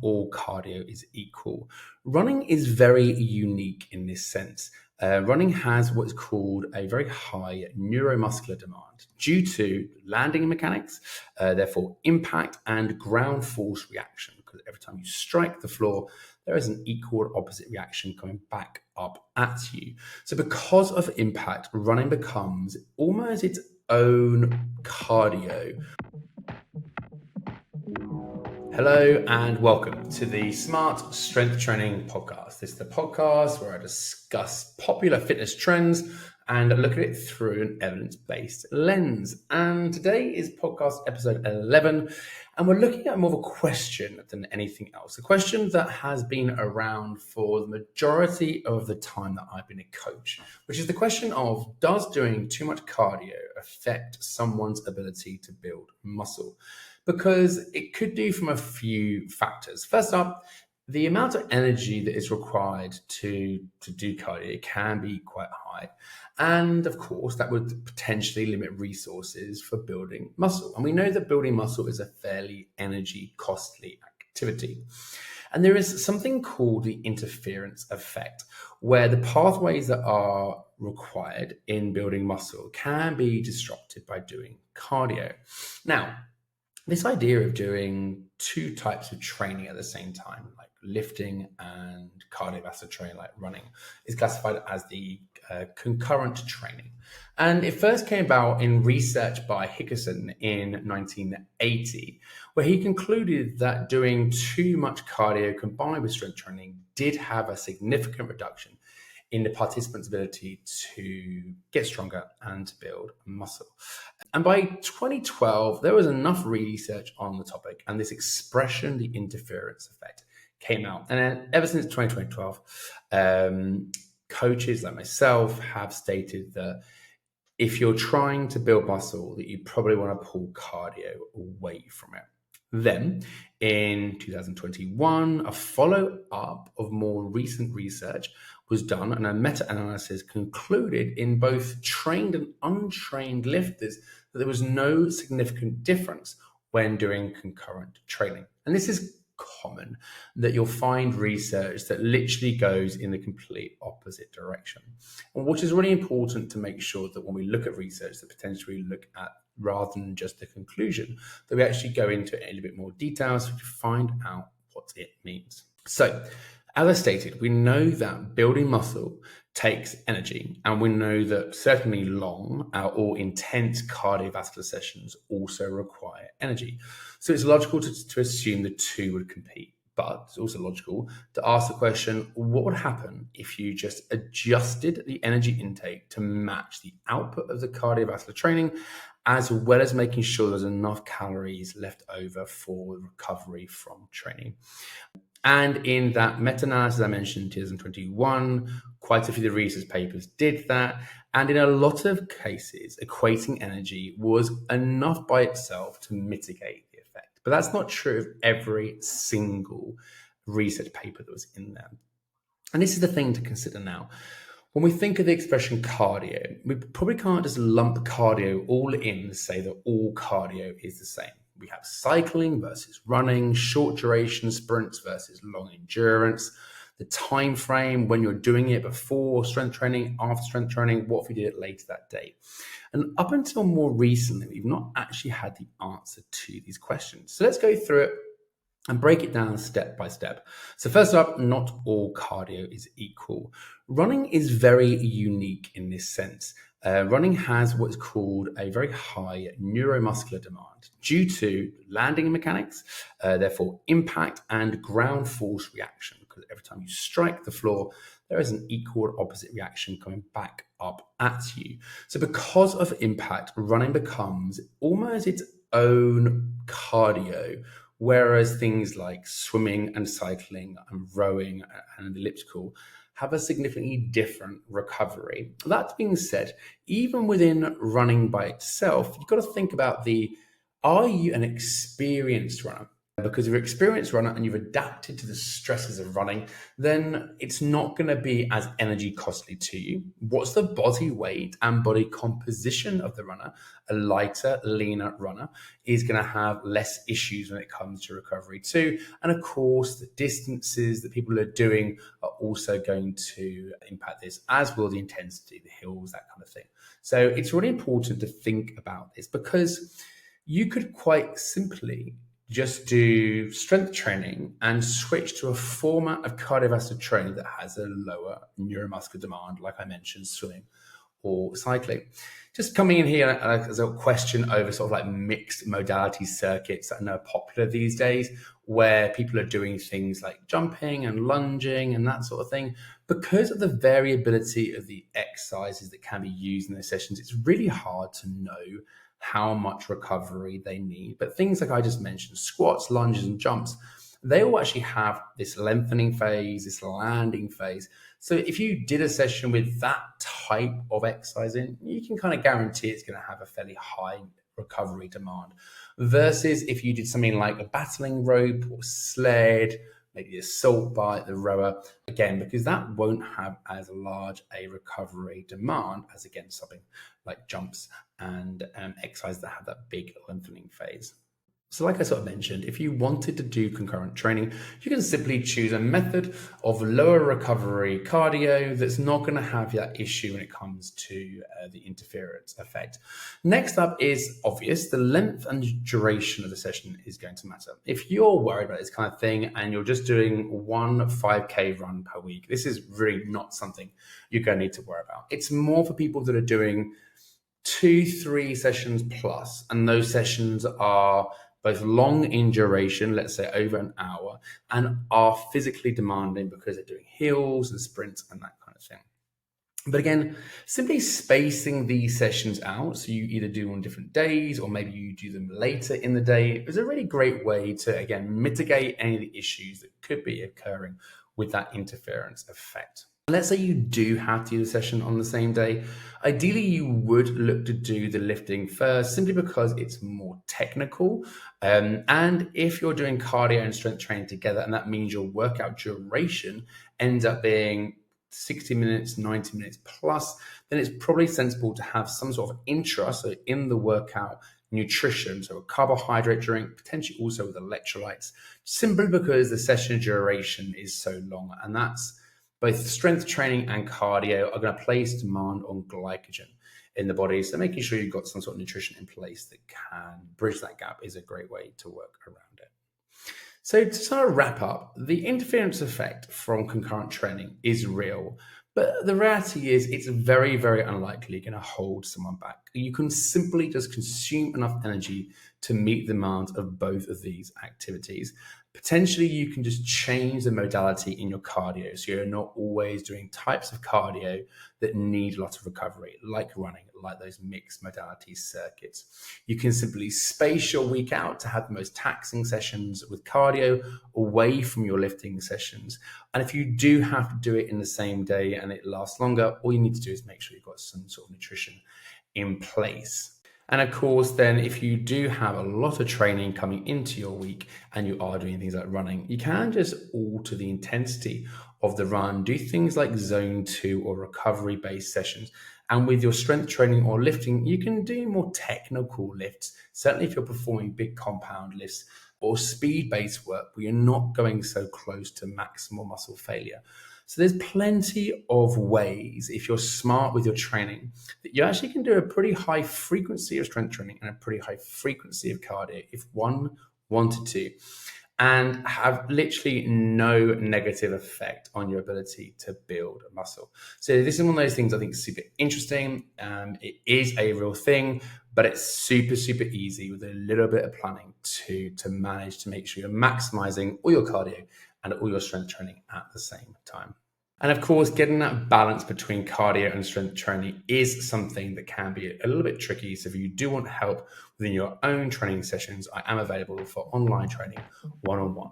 all cardio is equal. Running is very unique in this sense. Running has what is called a very high neuromuscular demand due to landing mechanics, therefore impact and ground force reaction. Because every time you strike the floor, there is an equal or opposite reaction coming back up at you. So because of impact, running becomes almost its own cardio. Hello and welcome to the Smart Strength Training Podcast. This is the podcast where I discuss popular fitness trends and look at it through an evidence-based lens. And today is podcast episode 11, and we're looking at more of a question than anything else. A question that has been around for the majority of the time that I've been a coach, which is the question of, does doing too much cardio affect someone's ability to build muscle? Because it could do from a few factors. First up, the amount of energy that is required to do cardio can be quite high. And of course, that would potentially limit resources for building muscle. And we know that building muscle is a fairly energy costly activity. And there is something called the interference effect, where the pathways that are required in building muscle can be disrupted by doing cardio. Now, this idea of doing two types of training at the same time, like lifting and cardiovascular training, like running, is classified as the concurrent training. And it first came about in research by Hickerson in 1980, where he concluded that doing too much cardio combined with strength training did have a significant reduction in the participant's ability to get stronger and to build muscle. And by 2012, there was enough research on the topic, and this expression, the interference effect, came out. And then ever since 2012, coaches like myself have stated that if you're trying to build muscle, that you probably want to pull cardio away from it. Then in 2021, a follow-up of more recent research was done, and a meta-analysis concluded in both trained and untrained lifters that there was no significant difference when doing concurrent training. And this is common, that you'll find research that literally goes in the complete opposite direction. And which is really important to make sure that when we look at research, that potentially we look at rather than just the conclusion, that we actually go into it in a little bit more detail so we find out what it means. So, as I stated, we know that building muscle takes energy, and we know that certainly long or intense cardiovascular sessions also require energy. So it's logical to assume the two would compete, but it's also logical to ask the question, what would happen if you just adjusted the energy intake to match the output of the cardiovascular training, as well as making sure there's enough calories left over for recovery from training? And in that meta-analysis I mentioned in 2021, quite a few of the research papers did that. And in a lot of cases, equating energy was enough by itself to mitigate the effect. But that's not true of every single research paper that was in there. And this is the thing to consider now. When we think of the expression cardio, we probably can't just lump cardio all in and say that all cardio is the same. We have cycling versus running, short duration sprints versus long endurance, the time frame when you're doing it before strength training, after strength training, what if we did it later that day? And up until more recently, we've not actually had the answer to these questions. So let's go through it and break it down step by step. So first up, not all cardio is equal. Running is very unique in this sense. Running has what is called a very high neuromuscular demand due to landing mechanics, therefore impact and ground force reaction. Because every time you strike the floor, there is an equal or opposite reaction coming back up at you. So because of impact, running becomes almost its own cardio, whereas things like swimming and cycling and rowing and elliptical have a significantly different recovery. That being said, even within running by itself, you've got to think about are you an experienced runner? Because if you're an experienced runner and you've adapted to the stresses of running, then it's not going to be as energy costly to you. What's the body weight and body composition of the runner? A lighter, leaner runner is going to have less issues when it comes to recovery too. And of course, the distances that people are doing are also going to impact this, as will the intensity, the hills, that kind of thing. So it's really important to think about this, because you could quite simply just do strength training and switch to a format of cardiovascular training that has a lower neuromuscular demand, like I mentioned, swimming or cycling. Just coming in here as a question over sort of like mixed modality circuits that are now popular these days, where people are doing things like jumping and lunging and that sort of thing. Because of the variability of the exercises that can be used in those sessions, it's really hard to know how much recovery they need. But things like I just mentioned, squats, lunges, and jumps, they all actually have this lengthening phase, this landing phase. So if you did a session with that type of exercising, you can kind of guarantee it's going to have a fairly high recovery demand. Versus if you did something like a battling rope or sled, maybe assault bike, the rower, again, because that won't have as large a recovery demand as, again, something like jumps and exercises that have that big lengthening phase. So like I sort of mentioned, if you wanted to do concurrent training, you can simply choose a method of lower recovery cardio that's not going to have that issue when it comes to the interference effect. Next up is obvious. The length and duration of the session is going to matter. If you're worried about this kind of thing and you're just doing one 5K run per week, this is really not something you're going to need to worry about. It's more for people that are doing 2-3 sessions plus, and those sessions are both long in duration, let's say over an hour, and are physically demanding because they're doing hills and sprints and that kind of thing. But again, simply spacing these sessions out, so you either do on different days or maybe you do them later in the day, is a really great way to, again, mitigate any of the issues that could be occurring with that interference effect. Let's say you do have to do the session on the same day. Ideally, you would look to do the lifting first, simply because it's more technical. And if you're doing cardio and strength training together, and that means your workout duration ends up being 60 minutes, 90 minutes plus, then it's probably sensible to have some sort of intra, so in the workout, nutrition, so a carbohydrate drink, potentially also with electrolytes, simply because the session duration is so long. And that's both strength training and cardio are going to place demand on glycogen in the body. So making sure you've got some sort of nutrition in place that can bridge that gap is a great way to work around it. So to sort of wrap up, the interference effect from concurrent training is real, but the reality is it's very, very unlikely going to hold someone back. You can simply just consume enough energy to meet the demands of both of these activities. Potentially, you can just change the modality in your cardio, so you're not always doing types of cardio that need a lot of recovery, like running, like those mixed modality circuits. You can simply space your week out to have the most taxing sessions with cardio away from your lifting sessions. And if you do have to do it in the same day and it lasts longer, all you need to do is make sure you've got some sort of nutrition in place. And of course, then if you do have a lot of training coming into your week and you are doing things like running, you can just alter the intensity of the run, do things like zone 2 or recovery based sessions. And with your strength training or lifting, you can do more technical lifts. Certainly if you're performing big compound lifts or speed based work where you're not going so close to maximal muscle failure. So there's plenty of ways, if you're smart with your training, that you actually can do a pretty high frequency of strength training and a pretty high frequency of cardio if one wanted to, and have literally no negative effect on your ability to build muscle. So this is one of those things I think is super interesting. It is a real thing, but it's super, super easy with a little bit of planning to manage to make sure you're maximizing all your cardio and all your strength training at the same time. And of course, getting that balance between cardio and strength training is something that can be a little bit tricky. So if you do want help within your own training sessions, I am available for online training one-on-one.